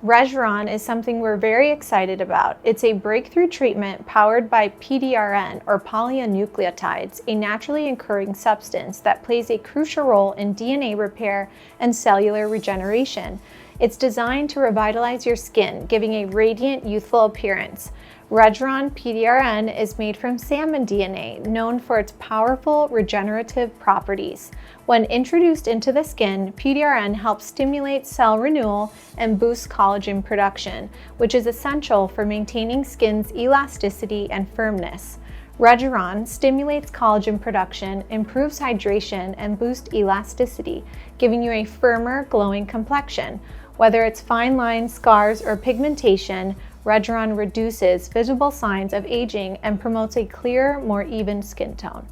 Rejuran is something we're very excited about. It's a breakthrough treatment powered by PDRN, or polyonucleotides, a naturally occurring substance that plays a crucial role in DNA repair and cellular regeneration. It's designed to revitalize your skin, giving a radiant, youthful appearance. Rejuran PDRN is made from salmon DNA, known for its powerful regenerative properties. When introduced into the skin, PDRN helps stimulate cell renewal and boost collagen production, which is essential for maintaining skin's elasticity and firmness. Rejuran stimulates collagen production, improves hydration, and boosts elasticity, giving you a firmer, glowing complexion. Whether it's fine lines, scars, or pigmentation, Rejuran reduces visible signs of aging and promotes a clearer, more even skin tone.